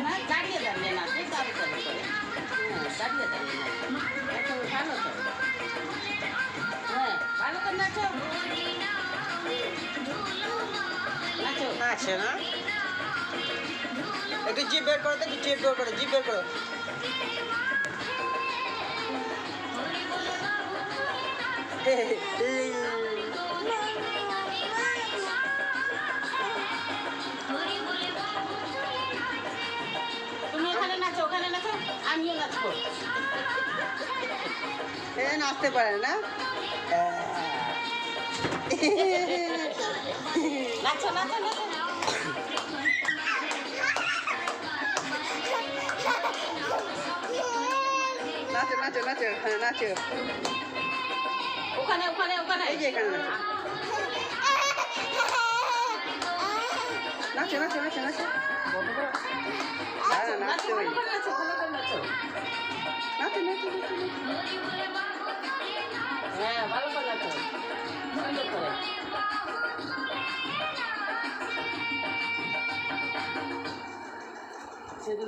না, দাঁড়িয়ে দাঁড়িয়ে নাচে, চালু চালু করে। হ্যাঁ, দাঁড়িয়ে দাঁড়িয়ে নাচে। দেখো, ভালো তো। হ্যাঁ, ভালো তো নাচো। নাচো। নাচে না, একটু জিভ বের করো তো, একটু জিভ বের করো, জিভ বের করো। তুমি ওখানে নাচো, ওখানে নাচো, আমিও নাচবো। এ নাচতে পারে না। নাচো, নাচো, নাচো। নাচো নাচো নাচো, হ্যাঁ নাচো। ওখানে, ওখানে, ওখানে। এই যে এখানে নাচো, নাচো নাচো নাচো নাচো। নাচো, নাচো ভালো করে নাচো, ভালো করে নাচো।